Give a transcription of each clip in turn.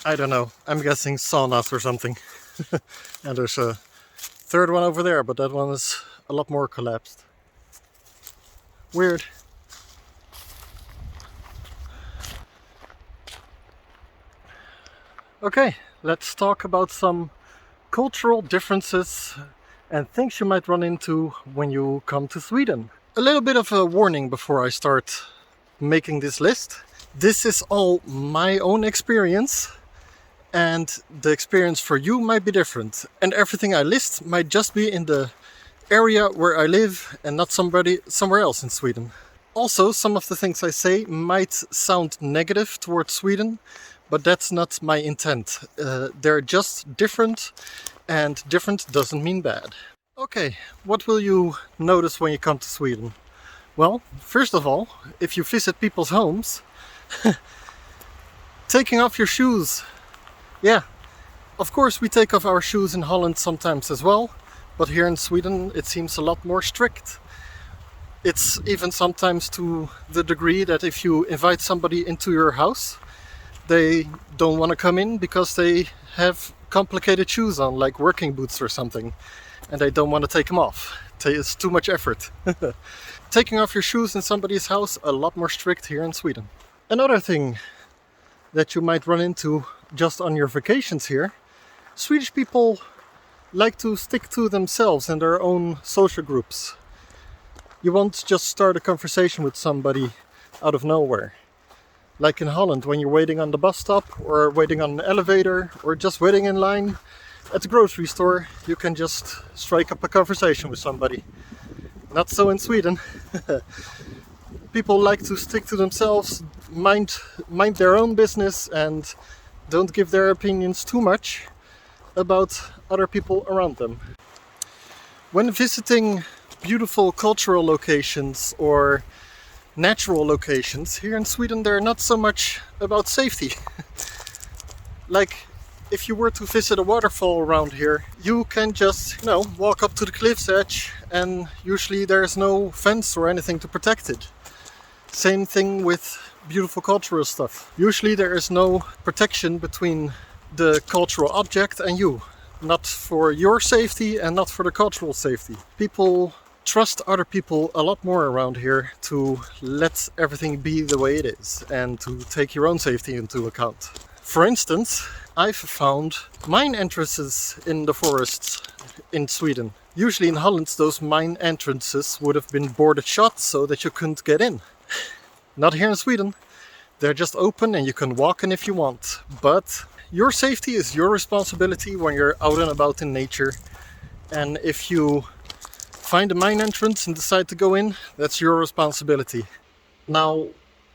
I don't know, I'm guessing saunas or something. And there's a third one over there, but that one is a lot more collapsed. Weird. Okay, let's talk about some cultural differences and things you might run into when you come to Sweden. A little bit of a warning before I start making this list. This is all my own experience, and the experience for you might be different. And everything I list might just be in the area where I live and not somewhere else in Sweden. Also, some of the things I say might sound negative towards Sweden, but that's not my intent. They're just different, and different doesn't mean bad. Okay, what will you notice when you come to Sweden? Well, first of all, if you visit people's homes, taking off your shoes. Yeah, of course we take off our shoes in Holland sometimes as well, but here in Sweden it seems a lot more strict. It's even sometimes to the degree that if you invite somebody into your house, they don't want to come in because they have complicated shoes on, like working boots or something, and they don't want to take them off. It's too much effort. Taking off your shoes in somebody's house, a lot more strict here in Sweden. Another thing that you might run into just on your vacations here, Swedish people like to stick to themselves and their own social groups. You won't just start a conversation with somebody out of nowhere. Like in Holland, when you're waiting on the bus stop or waiting on an elevator or just waiting in line at the grocery store, you can just strike up a conversation with somebody. Not so in Sweden. People like to stick to themselves, mind their own business, and don't give their opinions too much about other people around them. When visiting beautiful cultural locations or natural locations, here in Sweden they're not so much about safety. Like, if you were to visit a waterfall around here, you can just, walk up to the cliff's edge, and usually there's no fence or anything to protect it. Same thing with beautiful cultural stuff. Usually there is no protection between the cultural object and you. Not for your safety and not for the cultural safety. People trust other people a lot more around here to let everything be the way it is and to take your own safety into account. For instance, I've found mine entrances in the forests in Sweden. Usually in Holland those mine entrances would have been boarded shut so that you couldn't get in. Not here in Sweden. They're just open and you can walk in if you want. But your safety is your responsibility when you're out and about in nature. And if you find a mine entrance and decide to go in, that's your responsibility. Now,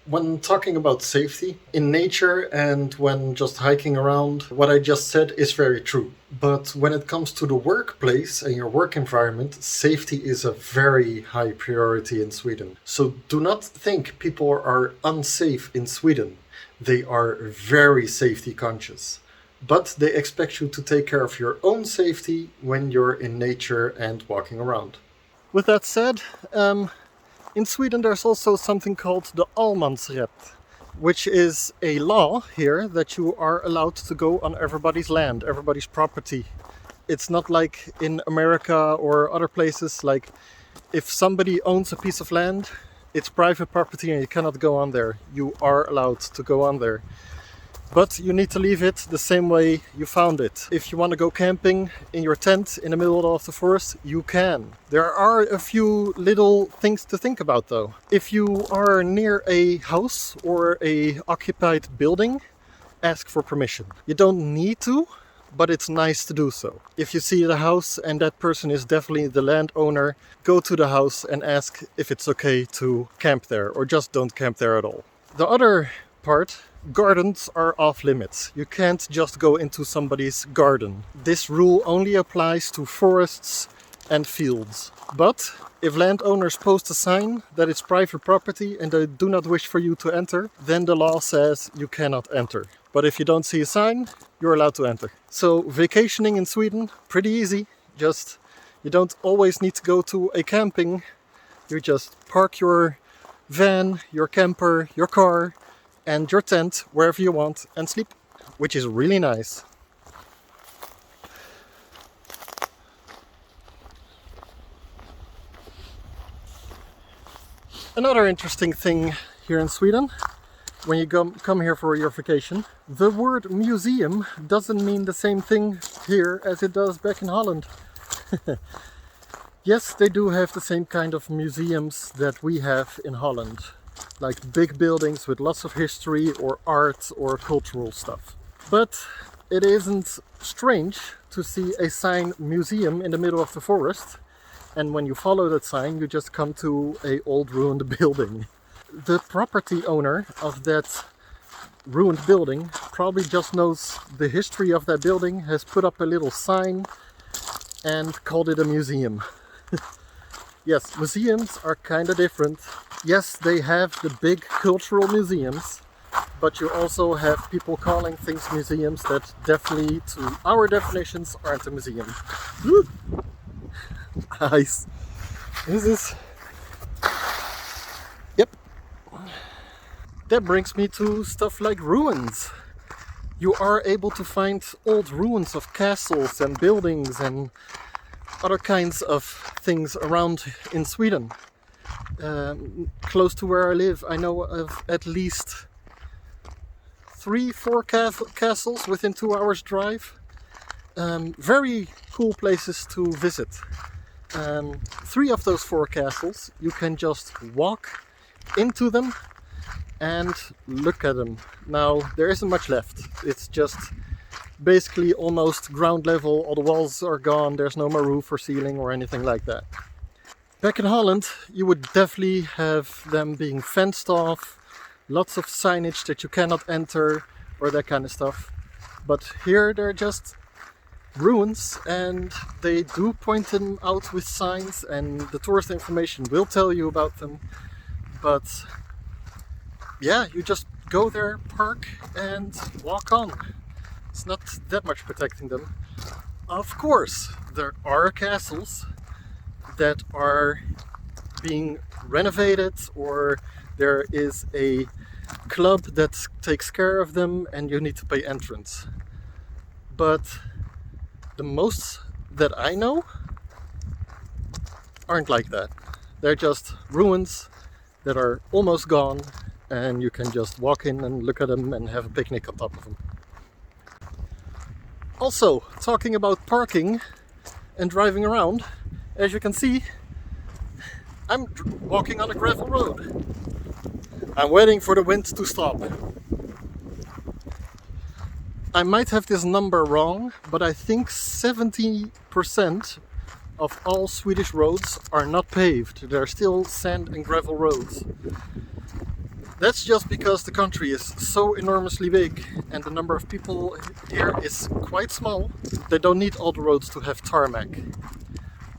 when talking about safety in nature and when just hiking around, what I just said is very true. But when it comes to the workplace and your work environment, safety is a very high priority in Sweden. So do not think people are unsafe in Sweden. They are very safety conscious. But they expect you to take care of your own safety when you're in nature and walking around. With that said, in Sweden there's also something called the allemansrätt, which is a law here that you are allowed to go on everybody's land, everybody's property. It's not like in America or other places, like if somebody owns a piece of land, it's private property and you cannot go on there. You are allowed to go on there. But you need to leave it the same way you found it. If you want to go camping in your tent in the middle of the forest, you can. There are a few little things to think about though. If you are near a house or a occupied building, ask for permission. You don't need to, but it's nice to do so. If you see the house and that person is definitely the landowner, go to the house and ask if it's okay to camp there, or just don't camp there at all. The other part, gardens are off limits. You can't just go into somebody's garden. This rule only applies to forests and fields. But if landowners post a sign that it's private property and they do not wish for you to enter, then the law says you cannot enter. But if you don't see a sign, you're allowed to enter. So vacationing in Sweden, pretty easy. Just, you don't always need to go to a camping. You just park your van, your camper, your car, and your tent wherever you want and sleep. which is really nice. Another interesting thing here in Sweden, when you come here for your vacation, the word museum doesn't mean the same thing here as it does back in Holland. Yes, they do have the same kind of museums that we have in Holland, like big buildings with lots of history or art or cultural stuff. But it isn't strange to see a sign museum in the middle of the forest, and when you follow that sign you just come to an old ruined building. The property owner of that ruined building probably just knows the history of that building, has put up a little sign and called it a museum. Yes, museums are kind of different. Yes, they have the big cultural museums, but you also have people calling things museums that definitely, to our definitions, aren't a museum. Nice. This is... Yep. That brings me to stuff like ruins. You are able to find old ruins of castles and buildings and other kinds of things around in Sweden. Close to where I live, I know of at least 3-4 castles within 2 hours drive. Very cool places to visit. 3 of those 4 castles, you can just walk into them and look at them. Now, there isn't much left. It's just basically almost ground level. All the walls are gone. There's no more roof or ceiling or anything like that. Back in Holland, you would definitely have them being fenced off, lots of signage that you cannot enter or that kind of stuff. But here they're just ruins, and they do point them out with signs, and the tourist information will tell you about them. But yeah, you just go there, park and walk on. It's not that much protecting them. Of course, there are castles that are being renovated, or there is a club that takes care of them and you need to pay entrance. But the most that I know aren't like that. They're just ruins that are almost gone, and you can just walk in and look at them and have a picnic on top of them. Also, talking about parking and driving around, as you can see, I'm walking on a gravel road. I'm waiting for the wind to stop. I might have this number wrong, but I think 70% of all Swedish roads are not paved. They're still sand and gravel roads. That's just because the country is so enormously big and the number of people here is quite small. They don't need all the roads to have tarmac.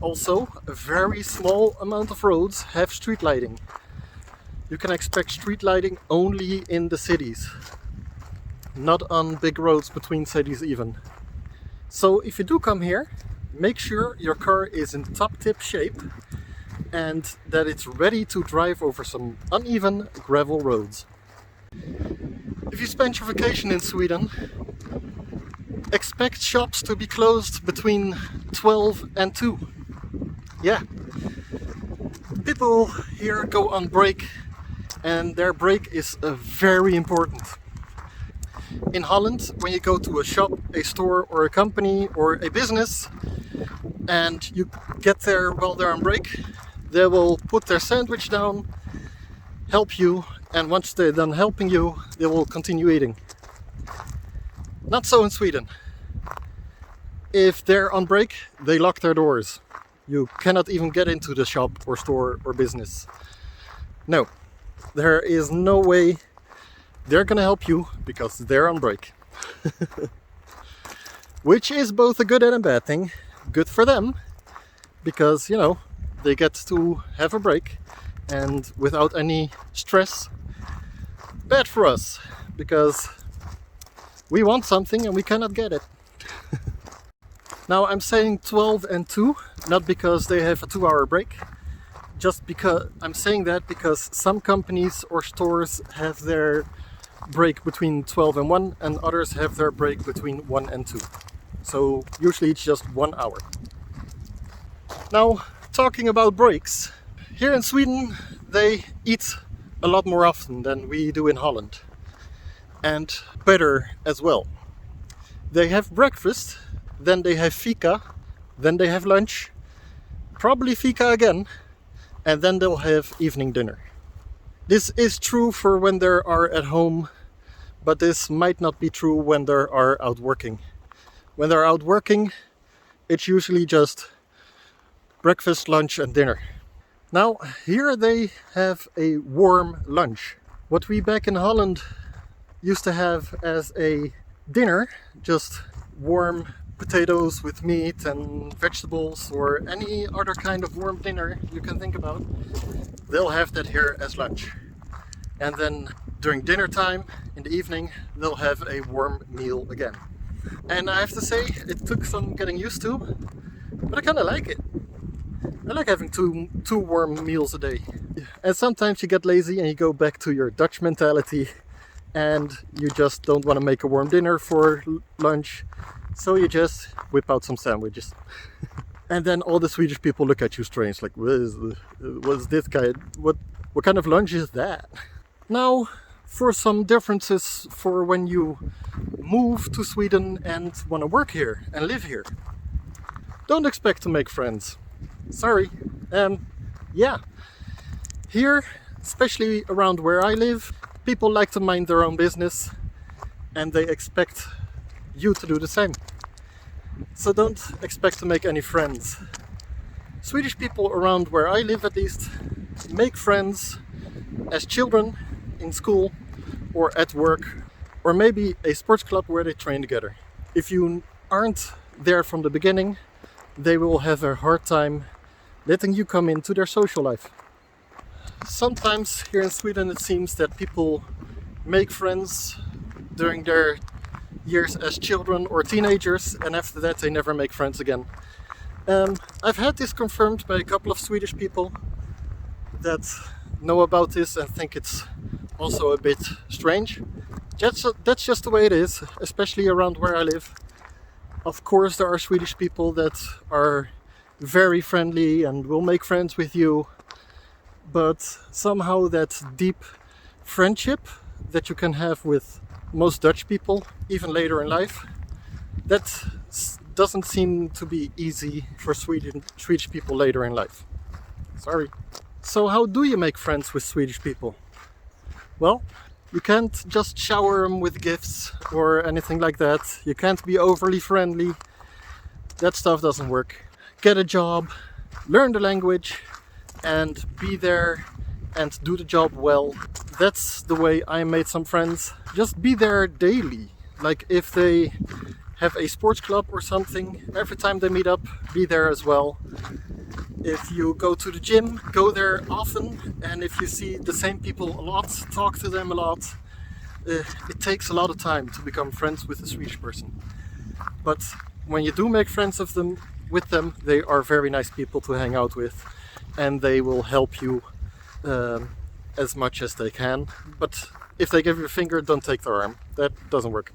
Also, a very small amount of roads have street lighting. You can expect street lighting only in the cities, not on big roads between cities even. So if you do come here, make sure your car is in top-tip shape and that it's ready to drive over some uneven gravel roads. If you spend your vacation in Sweden, expect shops to be closed between 12 and 2. Yeah. People here go on break, and their break is very important. In Holland, when you go to a shop, a store or a company or a business and you get there while they're on break, they will put their sandwich down, help you, and once they're done helping you, they will continue eating. Not so in Sweden. If they're on break, they lock their doors. You cannot even get into the shop or store or business. No, there is no way they're gonna help you because they're on break. Which is both a good and a bad thing. Good for them, because, you know, they get to have a break and without any stress. Bad for us, because we want something and we cannot get it. Now I'm saying 12 and 2, not because they have a 2-hour break, just because I'm saying that because some companies or stores have their break between 12 and 1, and others have their break between 1 and 2. So usually it's just 1 hour. Now, talking about breaks, here in Sweden they eat a lot more often than we do in Holland, and better as well. They have breakfast, then they have fika, then they have lunch, probably fika again, and then they'll have evening dinner. This is true for when they are at home, but this might not be true when they are out working. When they're out working, it's usually just breakfast, lunch and dinner. Now, here they have a warm lunch. What we back in Holland used to have as a dinner, just warm potatoes with meat and vegetables, or any other kind of warm dinner you can think about, they'll have that here as lunch. And then during dinner time in the evening, they'll have a warm meal again. And I have to say, it took some getting used to, but I kind of like it. I like having two warm meals a day. And sometimes you get lazy and you go back to your Dutch mentality and you just don't want to make a warm dinner for lunch, so you just whip out some sandwiches. And then all the Swedish people look at you strange, like, what is this guy? What kind of lunch is that? Now, for some differences for when you move to Sweden and want to work here and live here. Don't expect to make friends. Sorry. Yeah. Here, especially around where I live, people like to mind their own business and they expect you to do the same. So don't expect to make any friends. Swedish people around where I live, at least, make friends as children in school or at work, or maybe a sports club where they train together. If you aren't there from the beginning, they will have a hard time letting you come into their social life. Sometimes here in Sweden it seems that people make friends during their years as children or teenagers, and after that they never make friends again. I've had this confirmed by a couple of Swedish people that know about this and think it's also a bit strange. That's just the way it is, especially around where I live. Of course there are Swedish people that are very friendly and will make friends with you, but somehow that deep friendship that you can have with most Dutch people, even later in life, that doesn't seem to be easy for Swedish people later in life. Sorry. So how do you make friends with Swedish people? Well, you can't just shower them with gifts or anything like that. You can't be overly friendly. That stuff doesn't work. Get a job, learn the language, and be there and do the job well. That's the way I made some friends. Just be there daily. Like if they have a sports club or something, every time they meet up, be there as well. If you go to the gym, go there often, and if you see the same people a lot, talk to them a lot. It takes a lot of time to become friends with a Swedish person. But when you do make friends with them, they are very nice people to hang out with, and they will help you as much as they can. But if they give you a finger, don't take their arm. That doesn't work.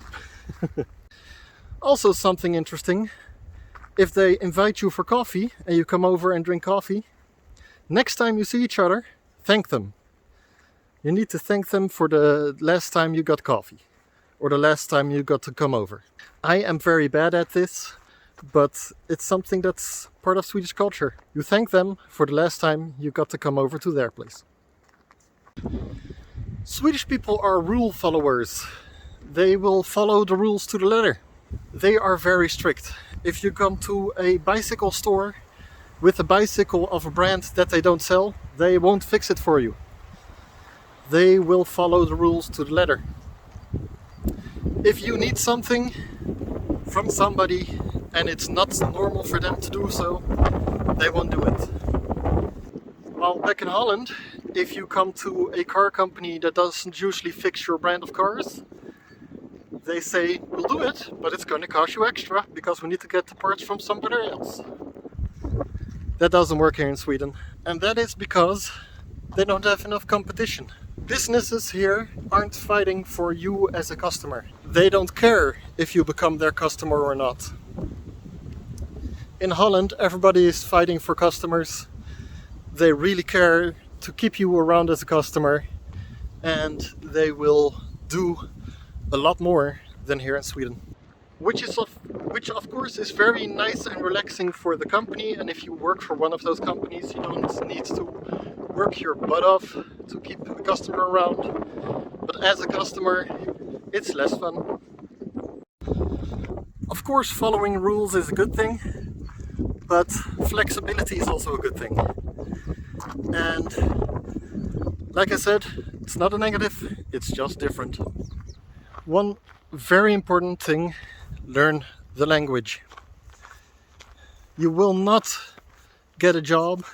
Also, something interesting. If they invite you for coffee and you come over and drink coffee, next time you see each other, thank them. You need to thank them for the last time you got coffee or the last time you got to come over. I am very bad at this, but it's something that's part of Swedish culture. You thank them for the last time you got to come over to their place. Swedish people are rule followers. They will follow the rules to the letter. They are very strict. If you come to a bicycle store with a bicycle of a brand that they don't sell, they won't fix it for you. They will follow the rules to the letter. If you need something from somebody and it's not normal for them to do so, they won't do it. While back in Holland, if you come to a car company that doesn't usually fix your brand of cars, they say, we'll do it, but it's going to cost you extra because we need to get the parts from somebody else. That doesn't work here in Sweden. And that is because they don't have enough competition. Businesses here aren't fighting for you as a customer. They don't care if you become their customer or not. In Holland, everybody is fighting for customers. They really care to keep you around as a customer, and they will do a lot more than here in Sweden. Which of course is very nice and relaxing for the company, and if you work for one of those companies, you don't need to work your butt off to keep the customer around. But as a customer, it's less fun. Of course, following rules is a good thing, but flexibility is also a good thing. And like I said, it's not a negative, it's just different. One very important thing: learn the language. You will not get a job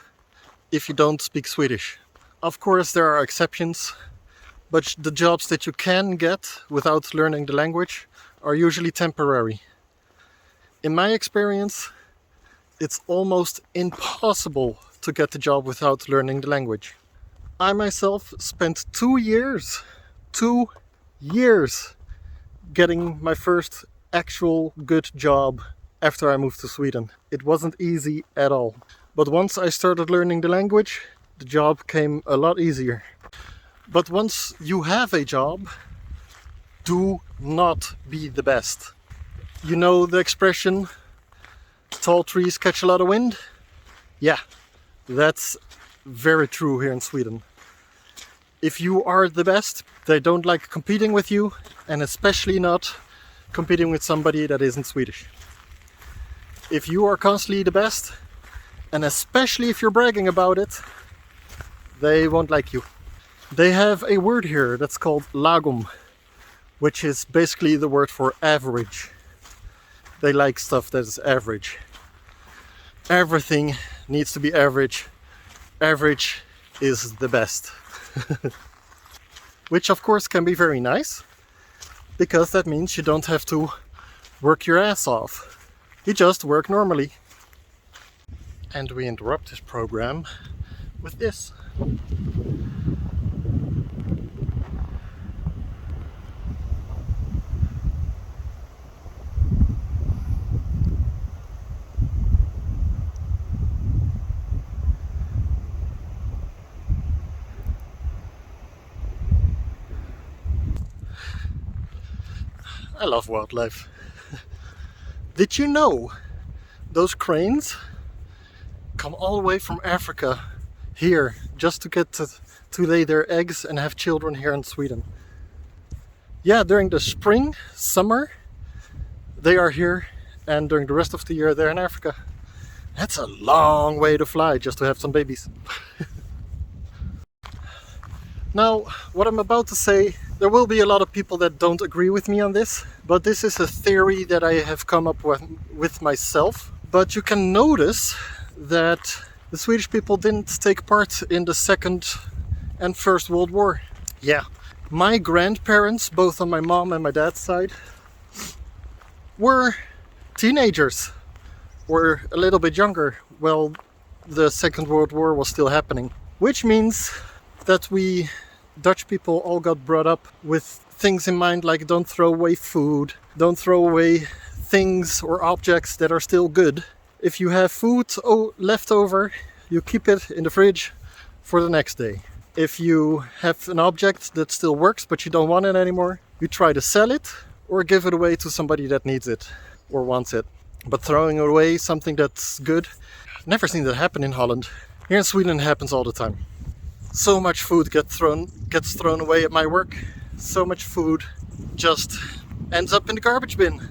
if you don't speak Swedish. Of course, there are exceptions, but the jobs that you can get without learning the language are usually temporary. In my experience, it's almost impossible to get the job without learning the language. I myself spent 2 years getting my first actual good job after I moved to Sweden. It wasn't easy at all. But once I started learning the language, the job came a lot easier. But once you have a job, do not be the best. You know the expression, tall trees catch a lot of wind? Yeah, that's very true here in Sweden. If you are the best, they don't like competing with you, and especially not competing with somebody that isn't Swedish. If you are constantly the best, and especially if you're bragging about it, they won't like you. They have a word here that's called lagom, which is basically the word for average. They like stuff that is average. Everything needs to be average. Average is the best. Which of course can be very nice, because that means you don't have to work your ass off. You just work normally. And we interrupt this program with this. I love wildlife. Did you know those cranes come all the way from Africa here just to get to lay their eggs and have children here in Sweden? Yeah, during the spring, summer, they are here, and during the rest of the year they're in Africa. That's a long way to fly just to have some babies. Now, what I'm about to say, there will be a lot of people that don't agree with me on this, but this is a theory that I have come up with myself. But you can notice that the Swedish people didn't take part in the Second and First World War. Yeah, my grandparents, both on my mom and my dad's side, were teenagers, or a little bit younger, while the Second World War was still happening. Which means that we Dutch people all got brought up with things in mind like don't throw away food, don't throw away things or objects that are still good. If you have food left over, you keep it in the fridge for the next day. If you have an object that still works but you don't want it anymore, you try to sell it or give it away to somebody that needs it or wants it. But throwing away something that's good, I've never seen that happen in Holland. Here in Sweden it happens all the time. So much food gets thrown away at my work. So much food just ends up in the garbage bin.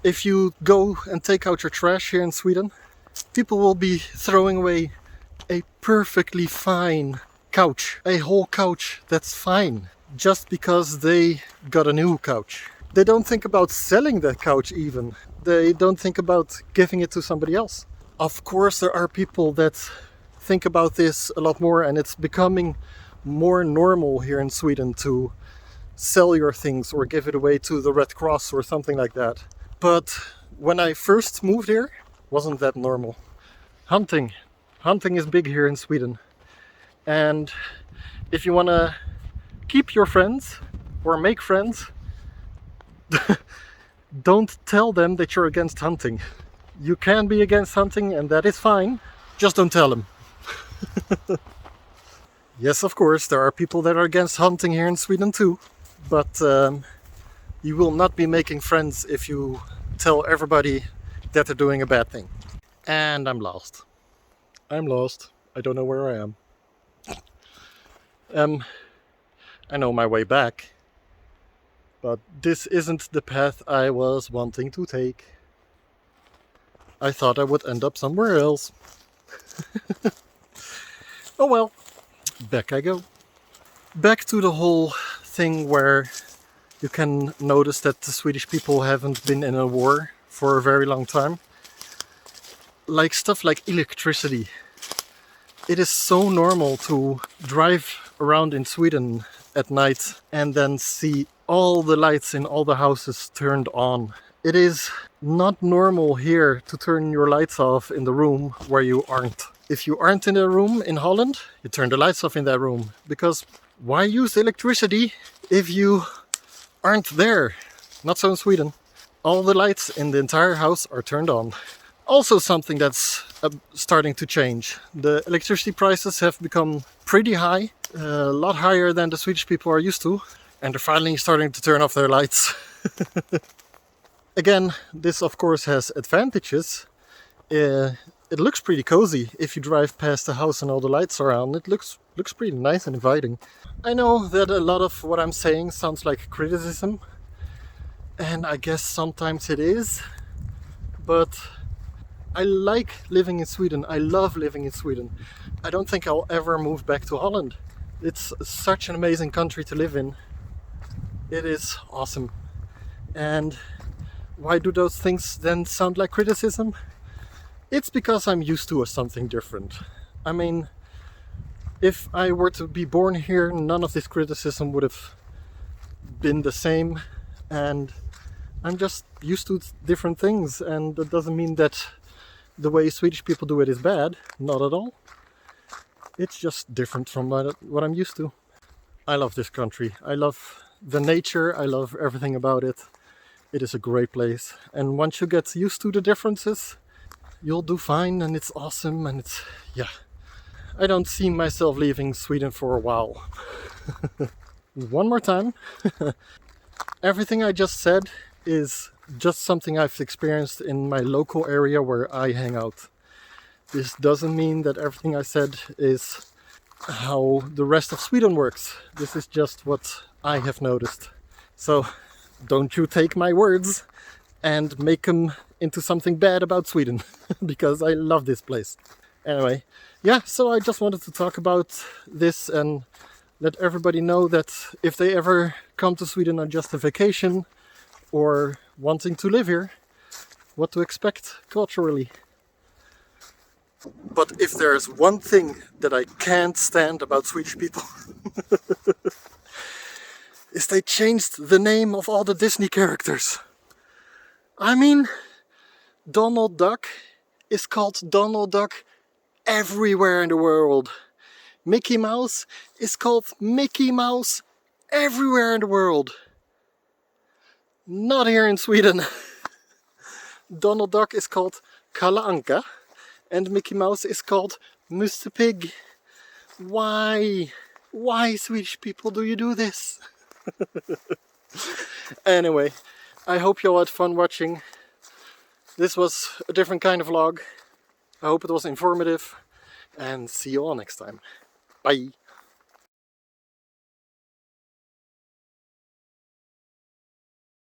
If you go and take out your trash here in Sweden, people will be throwing away a perfectly fine couch. A whole couch that's fine, just because they got a new couch. They don't think about selling that couch even. They don't think about giving it to somebody else. Of course, there are people that think about this a lot more, and it's becoming more normal here in Sweden to sell your things or give it away to the Red Cross or something like that. But when I first moved here, wasn't that normal. Hunting is big here in Sweden, and if you want to keep your friends or make friends. Don't tell them that you're against hunting. You can be against hunting and that is fine. Just don't tell them. Yes, of course, there are people that are against hunting here in Sweden too. But you will not be making friends if you tell everybody that they're doing a bad thing. And I'm lost. I'm lost. I don't know where I am. I know my way back. But this isn't the path I was wanting to take. I thought I would end up somewhere else. Oh well, back I go. Back to the whole thing where you can notice that the Swedish people haven't been in a war for a very long time. Like stuff like electricity. It is so normal to drive around in Sweden at night and then see all the lights in all the houses turned on. It is not normal here to turn your lights off in the room where you aren't. If you aren't in a room in Holland, you turn the lights off in that room. Because why use electricity if you aren't there? Not so in Sweden. All the lights in the entire house are turned on. Also something that's starting to change. The electricity prices have become pretty high. A lot higher than the Swedish people are used to. And they're finally starting to turn off their lights. Again, this of course has advantages. It looks pretty cozy if you drive past the house and all the lights are on. It looks pretty nice and inviting. I know that a lot of what I'm saying sounds like criticism. And I guess sometimes it is. But I like living in Sweden. I love living in Sweden. I don't think I'll ever move back to Holland. It's such an amazing country to live in. It is awesome. And why do those things then sound like criticism? It's because I'm used to something different. I mean, if I were to be born here, none of this criticism would have been the same. And I'm just used to different things. And that doesn't mean that the way Swedish people do it is bad. Not at all. It's just different from what I'm used to. I love this country. I love the nature. I love everything about it. It is a great place. And once you get used to the differences, you'll do fine and it's awesome and it's, yeah. I don't see myself leaving Sweden for a while. One more time. Everything I just said is just something I've experienced in my local area where I hang out. This doesn't mean that everything I said is how the rest of Sweden works. This is just what I have noticed. So don't you take my words and make them into something bad about Sweden, because I love this place. Anyway, yeah, so I just wanted to talk about this and let everybody know that if they ever come to Sweden on just a vacation or wanting to live here, what to expect culturally. But if there's one thing that I can't stand about Swedish people, is they changed the name of all the Disney characters. I mean, Donald Duck is called Donald Duck everywhere in the world. Mickey Mouse is called Mickey Mouse everywhere in the world. Not here in Sweden. Donald Duck is called Kalle Anka and Mickey Mouse is called Mr. Pig. Why? Why, Swedish people, do you do this? Anyway, I hope you all had fun watching. This was a different kind of vlog. I hope it was informative and see you all next time. Bye!